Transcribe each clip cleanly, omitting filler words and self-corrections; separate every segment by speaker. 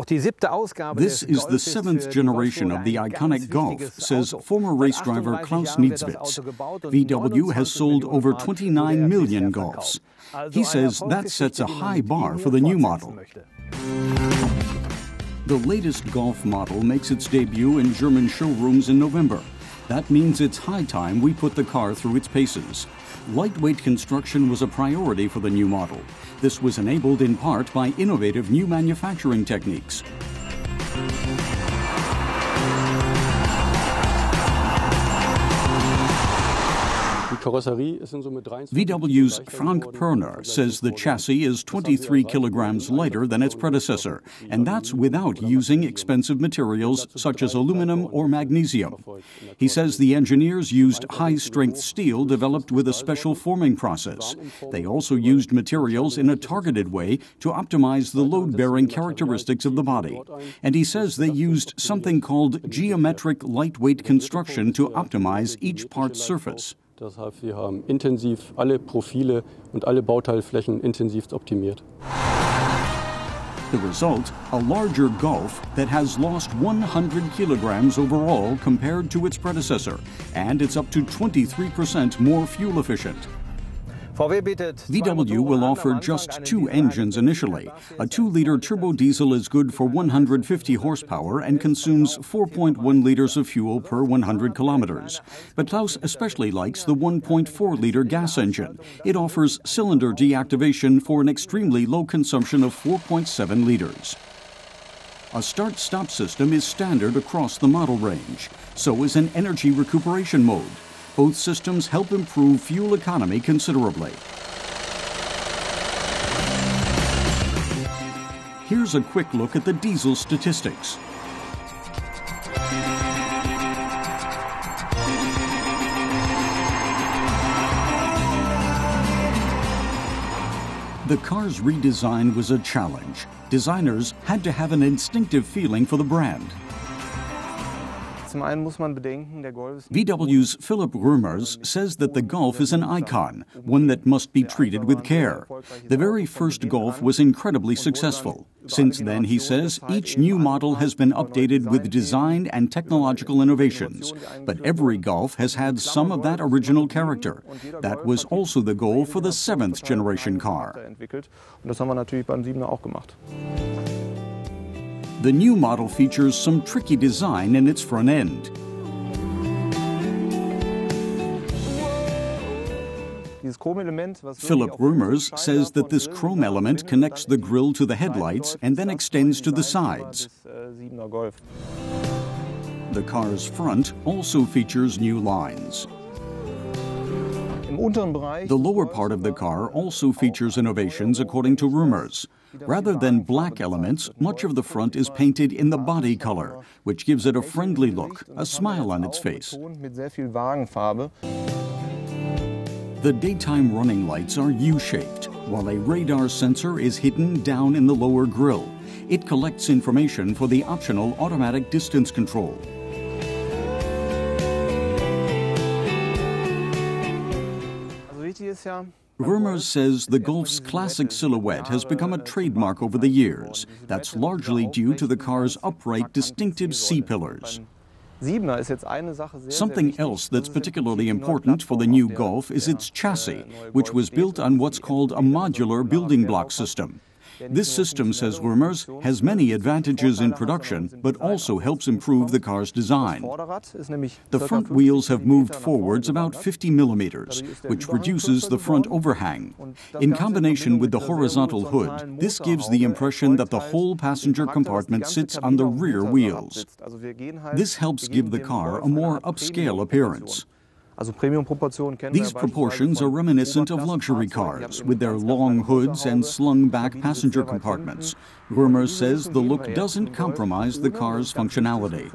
Speaker 1: This is the seventh generation of the iconic Golf, says former race driver Klaus Niedzwitz. VW has sold over 29 million Golfs. He says that sets a high bar for the new model. The latest Golf model makes its debut in German showrooms in November. That means it's high time we put the car through its paces. Lightweight construction was a priority for the new model. This was enabled in part by innovative new manufacturing techniques. VW's Frank Perner says the chassis is 23 kilograms lighter than its predecessor, and that's without using expensive materials such as aluminum or magnesium. He says the engineers used high-strength steel developed with a special forming process. They also used materials in a targeted way to optimize the load-bearing characteristics of the body. And he says they used something called geometric lightweight construction to optimize each part's surface.
Speaker 2: Das heißt, wir haben intensiv alle Profile und alle Bauteilflächen intensivst optimiert.
Speaker 1: The result, a larger Golf that has lost 100 kilograms overall compared to its predecessor, and it's up to 23% more fuel efficient. VW will offer just two engines initially. A 2-liter turbo diesel is good for 150 horsepower and consumes 4.1 liters of fuel per 100 kilometers. But Klaus especially likes the 1.4-liter gas engine. It offers cylinder deactivation for an extremely low consumption of 4.7 liters. A start-stop system is standard across the model range. So is an energy recuperation mode. Both systems help improve fuel economy considerably. Here's a quick look at the diesel statistics. The car's redesign was a challenge. Designers had to have an instinctive feeling for the brand. VW's Philipp Römers says that the Golf is an icon, one that must be treated with care. The very first Golf was incredibly successful. Since then, he says, each new model has been updated with design and technological innovations. But every Golf has had some of that original character. That was also the goal for the seventh generation car. The new model features some tricky design in its front end. Philipp Römers says that this chrome element connects the grille to the headlights and then extends to the sides. The car's front also features new lines. The lower part of the car also features innovations according to Römers. Rather than black elements, much of the front is painted in the body color, which gives it a friendly look, a smile on its face. The daytime running lights are U-shaped, while a radar sensor is hidden down in the lower grille. It collects information for the optional automatic distance control. Römers says the Golf's classic silhouette has become a trademark over the years. That's largely due to the car's upright, distinctive C-pillars. Something else that's particularly important for the new Golf is its chassis, which was built on what's called a modular building block system. This system, says Römers, has many advantages in production, but also helps improve the car's design. The front wheels have moved forwards about 50 millimeters, which reduces the front overhang. In combination with the horizontal hood, this gives the impression that the whole passenger compartment sits on the rear wheels. This helps give the car a more upscale appearance. These proportions are reminiscent of luxury cars, with their long hoods and slung-back passenger compartments. Römers says the look doesn't compromise the car's functionality.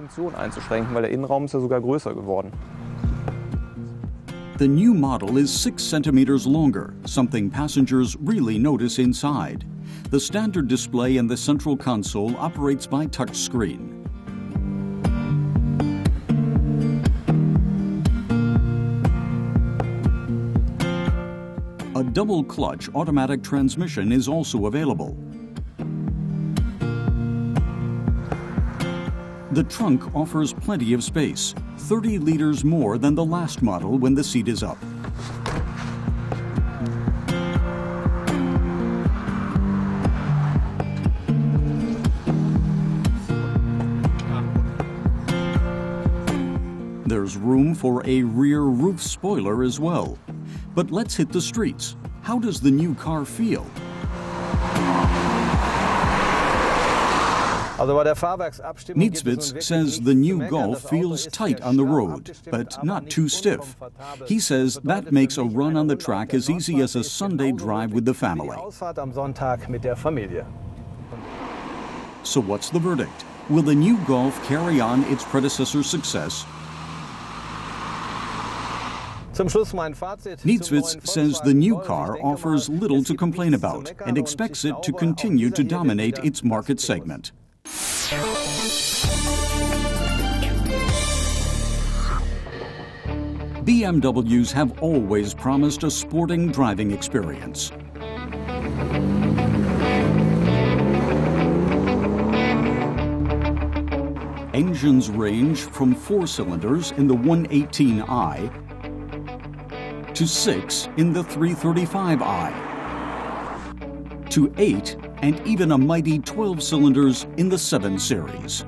Speaker 1: The new model is 6 centimeters longer, something passengers really notice inside. The standard display in the central console operates by touch screen. A double-clutch automatic transmission is also available. The trunk offers plenty of space, 30 liters more than the last model when the seat is up. There's room for a rear roof spoiler as well. But let's hit the streets. How does the new car feel? Nietzwitz says the new Golf feels tight on the road, but not too stiff. He says that makes a run on the track as easy as a Sunday drive with the family. So what's the verdict? Will the new Golf carry on its predecessor's success? Nietzwitz says the new car offers little to complain about and expects it to continue to dominate its market segment. BMWs have always promised a sporting driving experience. Engines range from 4 cylinders in the 118i to 6 in the 335i, to 8 and even a mighty 12 cylinders in the 7 series.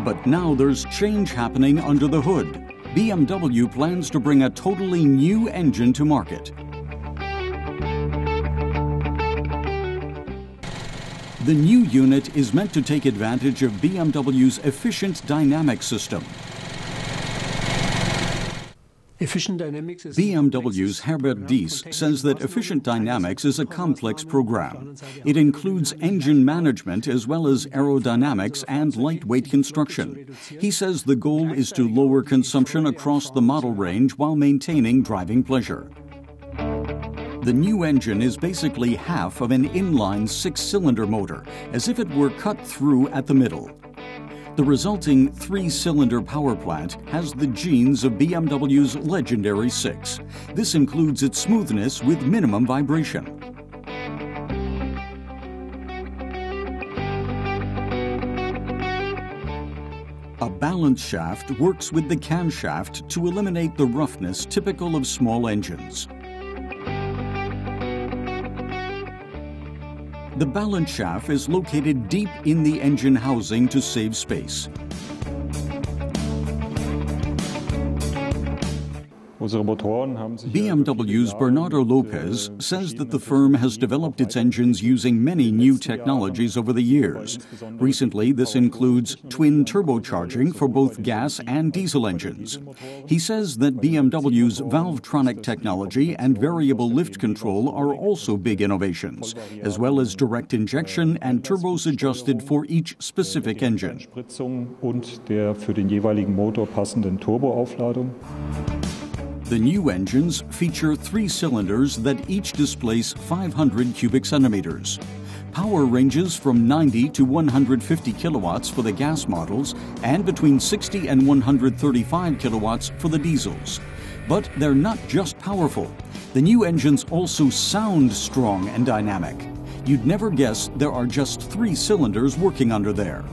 Speaker 1: But now there's change happening under the hood. BMW plans to bring a totally new engine to market. The new unit is meant to take advantage of BMW's efficient dynamic system. BMW's Herbert Diess says that efficient dynamics is a complex program. It includes engine management as well as aerodynamics and lightweight construction. He says the goal is to lower consumption across the model range while maintaining driving pleasure. The new engine is basically half of an inline 6-cylinder motor, as if it were cut through at the middle. The resulting 3-cylinder power plant has the genes of BMW's legendary 6. This includes its smoothness with minimum vibration. A balance shaft works with the camshaft to eliminate the roughness typical of small engines. The balance shaft is located deep in the engine housing to save space. BMW's Bernardo Lopez says that the firm has developed its engines using many new technologies over the years. Recently, this includes twin turbocharging for both gas and diesel engines. He says that BMW's Valvetronic technology and variable lift control are also big innovations, as well as direct injection and turbos adjusted for each specific engine. The new engines feature 3 cylinders that each displace 500 cubic centimeters. Power ranges from 90 to 150 kilowatts for the gas models and between 60 and 135 kilowatts for the diesels. But they're not just powerful. The new engines also sound strong and dynamic. You'd never guess there are just 3 cylinders working under there.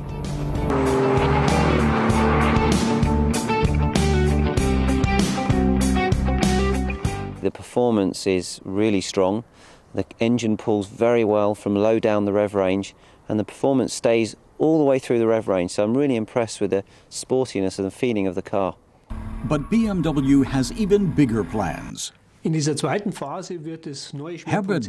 Speaker 3: The performance is really strong. The engine pulls very well from low down the rev range, and the performance stays all the way through the rev range. So I'm really impressed with the sportiness and the feeling of the car.
Speaker 1: But BMW has even bigger plans. Herbert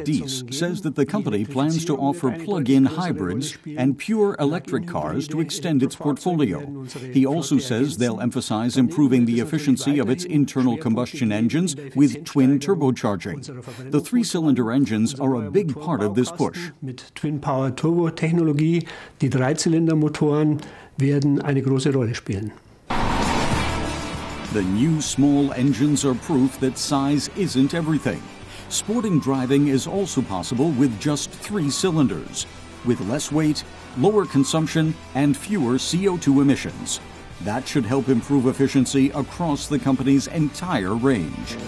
Speaker 1: Diess says that the company plans to offer plug-in hybrids and pure electric cars to extend its portfolio. He also says they'll emphasize improving the efficiency of its internal combustion engines with twin turbocharging. The 3-cylinder engines are a big part of this push.
Speaker 4: Mit Twin-Power Turbo-Technologie, die 3-Zylinder-Motoren werden eine große Rolle spielen.
Speaker 1: The new small engines are proof that size isn't everything. Sporting driving is also possible with just 3 cylinders, with less weight, lower consumption, and fewer CO2 emissions. That should help improve efficiency across the company's entire range.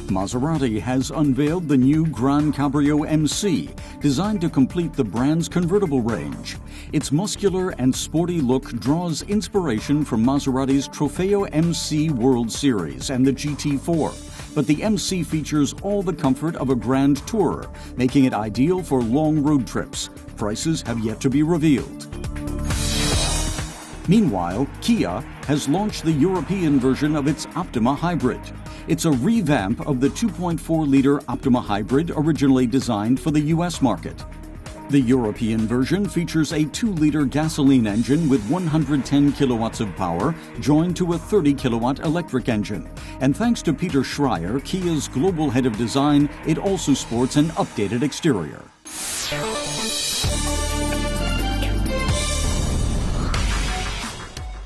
Speaker 1: Maserati has unveiled the new Gran Cabrio MC, designed to complete the brand's convertible range. Its muscular and sporty look draws inspiration from Maserati's Trofeo MC World Series and the GT4. But the MC features all the comfort of a grand tourer, making it ideal for long road trips. Prices have yet to be revealed. Meanwhile, Kia has launched the European version of its Optima Hybrid. It's a revamp of the 2.4-liter Optima Hybrid originally designed for the U.S. market. The European version features a 2-liter gasoline engine with 110 kilowatts of power joined to a 30-kilowatt electric engine. And thanks to Peter Schreier, Kia's global head of design, it also sports an updated exterior.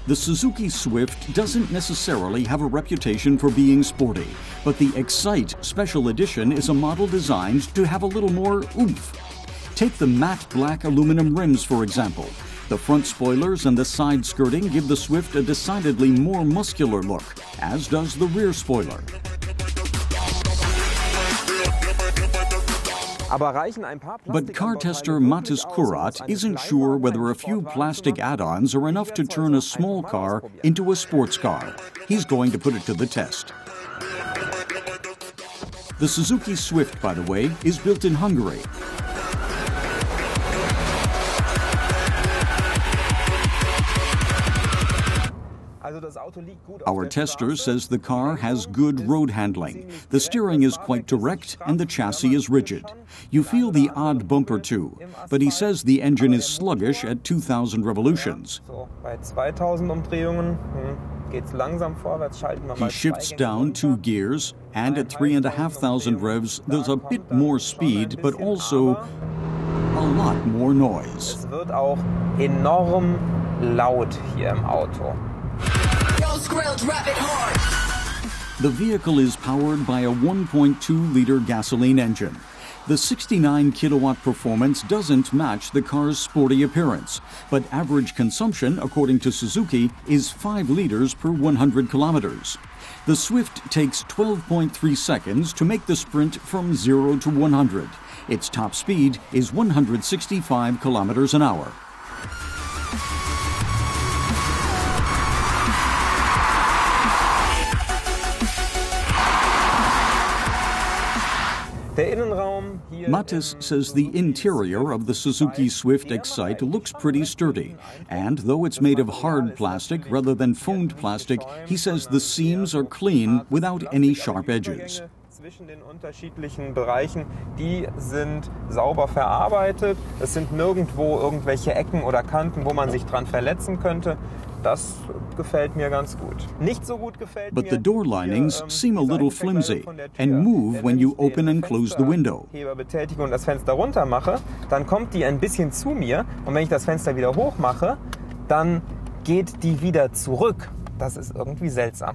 Speaker 1: The Suzuki Swift doesn't necessarily have a reputation for being sporty, but the Excite Special Edition is a model designed to have a little more oomph. Take the matte black aluminum rims, for example. The front spoilers and the side skirting give the Swift a decidedly more muscular look, as does the rear spoiler. But car tester Matis Kurat isn't sure whether a few plastic add-ons are enough to turn a small car into a sports car. He's going to put it to the test. The Suzuki Swift, by the way, is built in Hungary. Our tester says the car has good road handling. The steering is quite direct and the chassis is rigid. You feel the odd bump or two, but he says the engine is sluggish at 2,000 revolutions. He shifts down 2 gears, and at 3,500 revs there's a bit more speed, but also a lot more noise.
Speaker 5: Es wird auch enorm laut hier im Auto.
Speaker 1: The vehicle is powered by a 1.2-liter gasoline engine. The 69-kilowatt performance doesn't match the car's sporty appearance, but average consumption, according to Suzuki, is 5 liters per 100 kilometers. The Swift takes 12.3 seconds to make the sprint from 0 to 100. Its top speed is 165 kilometers an hour. Matis says the interior of the Suzuki Swift Excite looks pretty sturdy, and though it's made of hard plastic rather than foamed plastic, he says the seams are clean without any sharp edges.
Speaker 5: Zwischen den unterschiedlichen Bereichen, die sind sauber verarbeitet. Es sind nirgendwo irgendwelche Ecken oder Kanten, wo man sich dran verletzen könnte. Das gefällt mir ganz gut. Nicht so gut gefällt mir.
Speaker 1: But the door linings seem a little flimsy and move when you open and close the window.
Speaker 5: Heber betätige und das Fenster runter mache, dann kommt die ein bisschen zu mir und wenn ich das Fenster wieder hoch mache, dann geht die wieder zurück. Das ist irgendwie seltsam.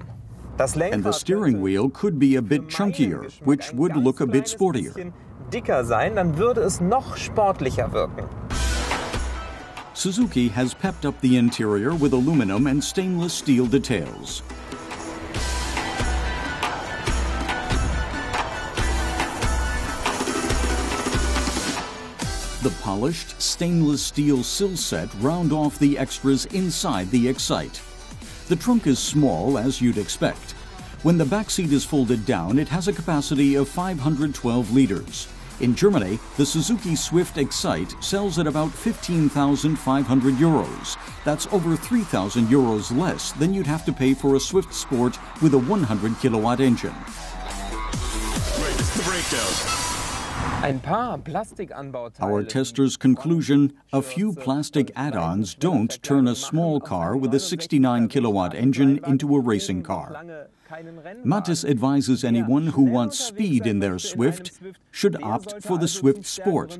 Speaker 1: And the steering wheel could be a bit chunkier, which would look a bit sportier.
Speaker 5: Dicker sein, dann würde es noch sportlicher wirken.
Speaker 1: Suzuki has pepped up the interior with aluminum and stainless steel details. The polished stainless steel sill set round off the extras inside the Excite. The trunk is small, as you'd expect. When the back seat is folded down, it has a capacity of 512 liters. In Germany, the Suzuki Swift Excite sells at about 15,500 euros. That's over 3,000 euros less than you'd have to pay for a Swift Sport with a 100-kilowatt engine. Our tester's conclusion, a few plastic add-ons don't turn a small car with a 69-kilowatt engine into a racing car. Matis advises anyone who wants speed in their Swift should opt for the Swift Sport.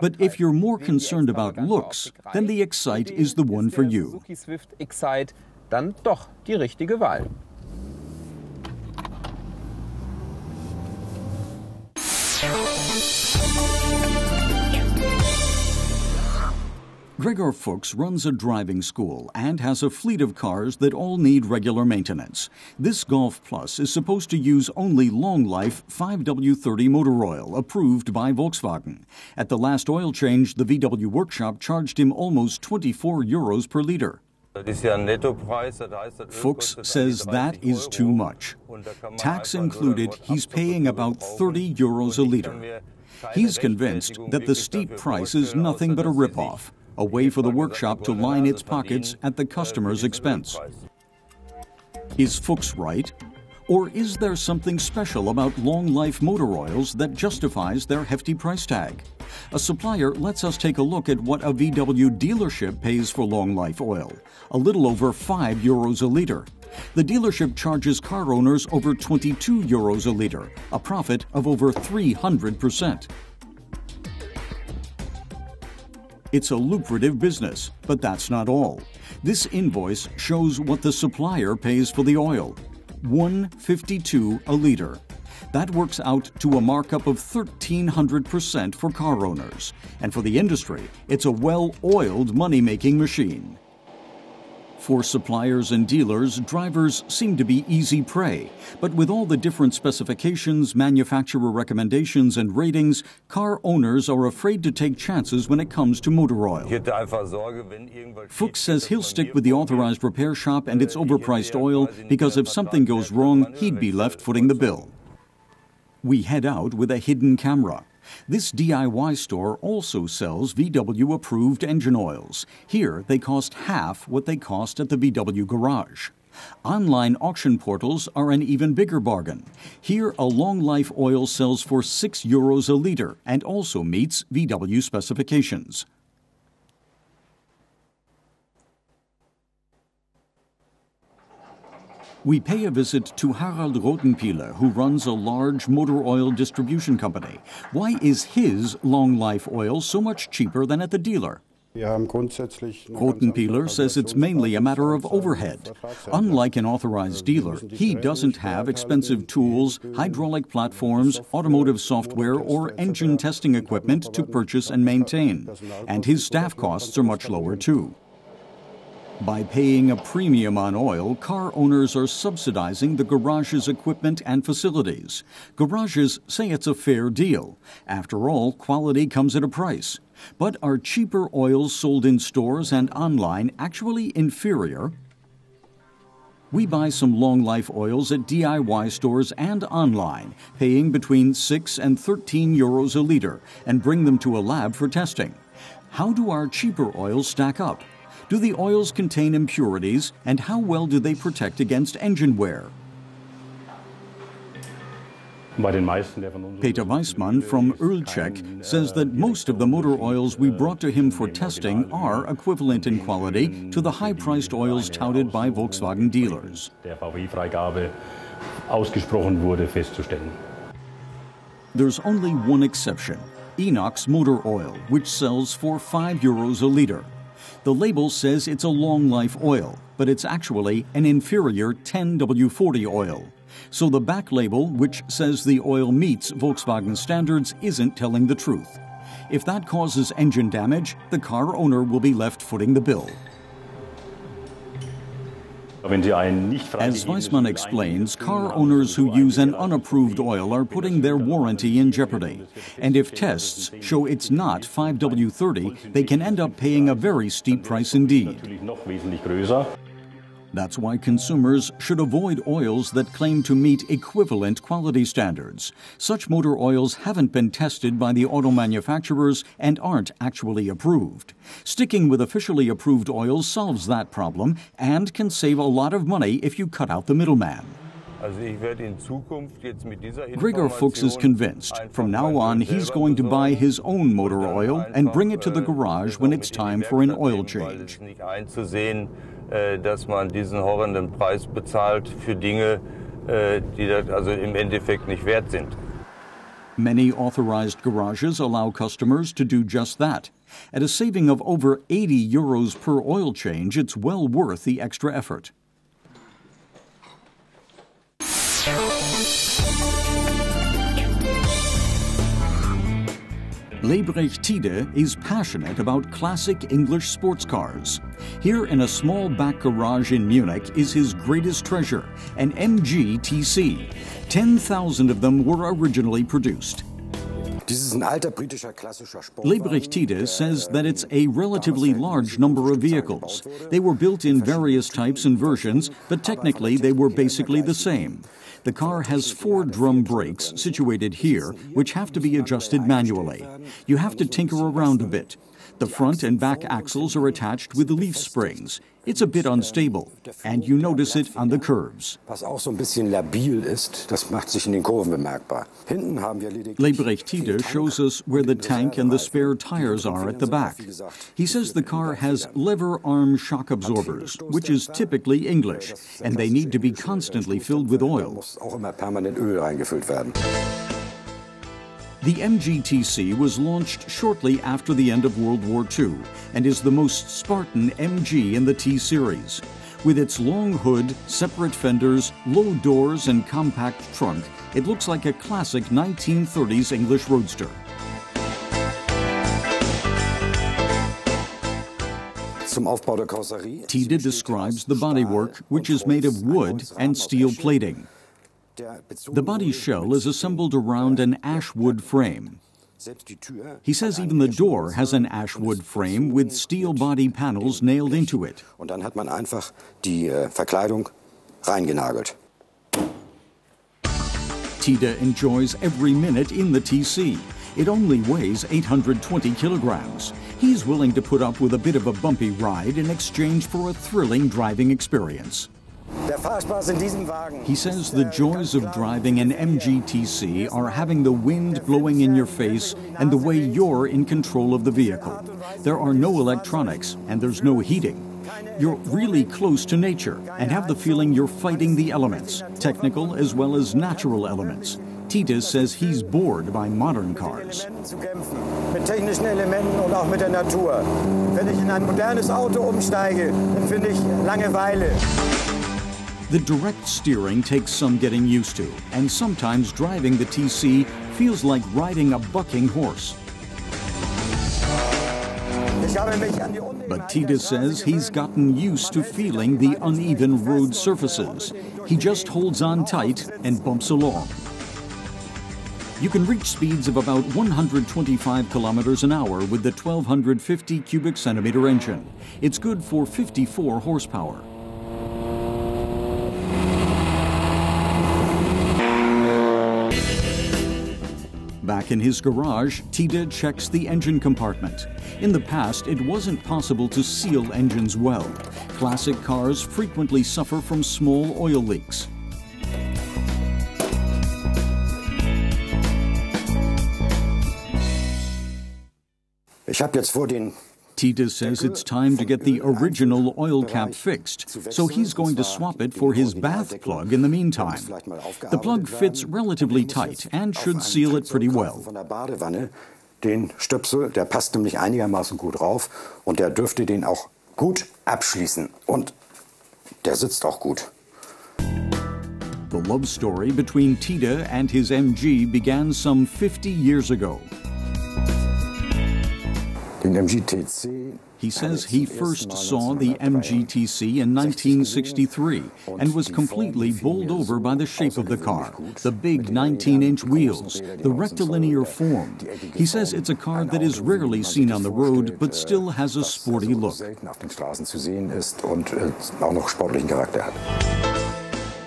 Speaker 1: But if you're more concerned about looks, then the Excite is the one for you.
Speaker 5: Suzuki Swift Excite, dann doch die richtige Wahl.
Speaker 1: Gregor Fuchs runs a driving school and has a fleet of cars that all need regular maintenance. This Golf Plus is supposed to use only long-life 5W30 motor oil, approved by Volkswagen. At the last oil change, the VW workshop charged him almost 24 euros per liter. Fuchs says that is too much. Tax included, he's paying about 30 euros a liter. He's convinced that the steep price is nothing but a rip-off, a way for the workshop to line its pockets at the customer's expense. Is Fuchs right? Or is there something special about long-life motor oils that justifies their hefty price tag? A supplier lets us take a look at what a VW dealership pays for long-life oil, a little over 5 euros a liter. The dealership charges car owners over 22 euros a liter, a profit of over 300%. It's a lucrative business, but that's not all. This invoice shows what the supplier pays for the oil. $1.52 a liter. That works out to a markup of 1,300% for car owners. And for the industry, it's a well-oiled money-making machine. For suppliers and dealers, drivers seem to be easy prey. But with all the different specifications, manufacturer recommendations, and ratings, car owners are afraid to take chances when it comes to motor oil. Fuchs says he'll stick with the authorized repair shop and its overpriced oil because if something goes wrong, he'd be left footing the bill. We head out with a hidden camera. This DIY store also sells VW-approved engine oils. Here, they cost half what they cost at the VW garage. Online auction portals are an even bigger bargain. Here, a long-life oil sells for 6 euros a liter and also meets VW specifications. We pay a visit to Harald Rothenpiele, who runs a large motor oil distribution company. Why is his long-life oil so much cheaper than at the dealer? Rothenpiele says it's mainly a matter of overhead. Unlike an authorized dealer, he doesn't have expensive tools, hydraulic platforms, automotive software, or engine testing equipment to purchase and maintain. And his staff costs are much lower too. By paying a premium on oil, car owners are subsidizing the garage's equipment and facilities. Garages say it's a fair deal. After all, quality comes at a price. But are cheaper oils sold in stores and online actually inferior? We buy some long-life oils at DIY stores and online, paying between 6 and 13 euros a liter, and bring them to a lab for testing. How do our cheaper oils stack up? Do the oils contain impurities, and how well do they protect against engine wear? Peter Weissmann from Ölcheck says that most of the motor oils we brought to him for testing are equivalent in quality to the high-priced oils touted by Volkswagen dealers. There's only one exception, Inox motor oil, which sells for 5 euros a liter. The label says it's a long-life oil, but it's actually an inferior 10W40 oil. So the back label, which says the oil meets Volkswagen standards, isn't telling the truth. If that causes engine damage, the car owner will be left footing the bill. As Weissmann explains, car owners who use an unapproved oil are putting their warranty in jeopardy. And if tests show it's not 5W30, they can end up paying a very steep price indeed. That's why consumers should avoid oils that claim to meet equivalent quality standards. Such motor oils haven't been tested by the auto manufacturers and aren't actually approved. Sticking with officially approved oils solves that problem and can save a lot of money if you cut out the middleman. Gregor Fuchs is convinced. From now on, he's going to buy his own motor oil and bring it to the garage when it's time for an oil change.
Speaker 6: Dass man diesen horrenden Preis bezahlt für Dinge, die also im Endeffekt nicht wert sind.
Speaker 1: Many authorized garages allow customers to do just that. At a saving of over 80 euros per oil change, it's well worth the extra effort. Lebrecht Tide is passionate about classic English sports cars. Here in a small back garage in Munich is his greatest treasure, an MG TC. 10,000 of them were originally produced. Lebrecht Tide says that it's a relatively large number of vehicles. They were built in various types and versions, but technically they were basically the same. The car has 4 drum brakes situated here, which have to be adjusted manually. You have to tinker around a bit. The front and back axles are attached with leaf springs. It's a bit unstable, and you notice it on the curves. Lebrecht Tide shows us where the tank and the spare tires are at the back. He says the car has lever arm shock absorbers, which is typically English, and they need to be constantly filled with oil. The MGTC was launched shortly after the end of World War II and is the most Spartan MG in the T-Series. With its long hood, separate fenders, low doors and compact trunk, it looks like a classic 1930s English roadster. Tide describes the bodywork, which is made of wood and steel plating. The body shell is assembled around an ash wood frame. He says even the door has an ash wood frame with steel body panels nailed into it. Tide enjoys every minute in the TC. It only weighs 820 kilograms. He's willing to put up with a bit of a bumpy ride in exchange for a thrilling driving experience. He says the joys of driving an MGTC are having the wind blowing in your face and the way you're in control of the vehicle. There are no electronics and there's no heating. You're really close to nature and have the feeling you're fighting the elements, technical as well as natural elements. Tide says he's bored by modern cars.
Speaker 7: Mit technischen Elementen und auch mit der Natur. Wenn ich in ein modernes Auto umsteige, dann finde ich Langeweile.
Speaker 1: The direct steering takes some getting used to, and sometimes driving the TC feels like riding a bucking horse. But Tide says he's gotten used to feeling the uneven road surfaces. He just holds on tight and bumps along. You can reach speeds of about 125 kilometers an hour with the 1250 cubic centimeter engine. It's good for 54 horsepower. Back in his garage, Tide checks the engine compartment. In the past, it wasn't possible to seal engines well. Classic cars frequently suffer from small oil leaks. Tide says it's time to get the original oil cap fixed, so he's going to swap it for his bath plug in the meantime. The plug fits relatively tight and should seal it pretty well.
Speaker 8: Den Stöpsel, der passt nämlich einigermaßen gut drauf und der dürfte den auch gut abschließen und der sitzt auch gut.
Speaker 1: The love story between Tide and his MG began some 50 years ago. He says he first saw the MGTC in 1963 and was completely bowled over by the shape of the car, the big 19-inch wheels, the rectilinear form. He says it's a car that is rarely seen on the road but still has a sporty look.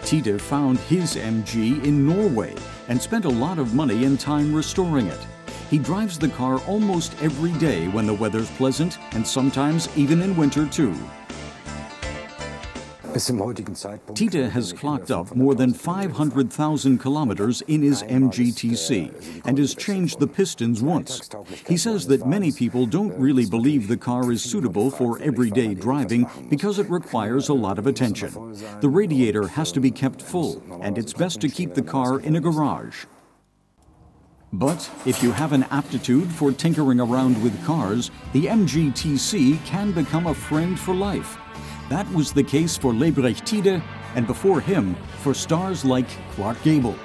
Speaker 1: Tide found his MG in Norway and spent a lot of money and time restoring it. He drives the car almost every day when the weather's pleasant, and sometimes even in winter too. Tide has clocked up more than 500,000 kilometers in his MGTC and has changed the pistons once. He says that many people don't really believe the car is suitable for everyday driving because it requires a lot of attention. The radiator has to be kept full, and it's best to keep the car in a garage. But if you have an aptitude for tinkering around with cars, the MGTC can become a friend for life. That was the case for Lebrecht Tide, and before him, for stars like Clark Gable.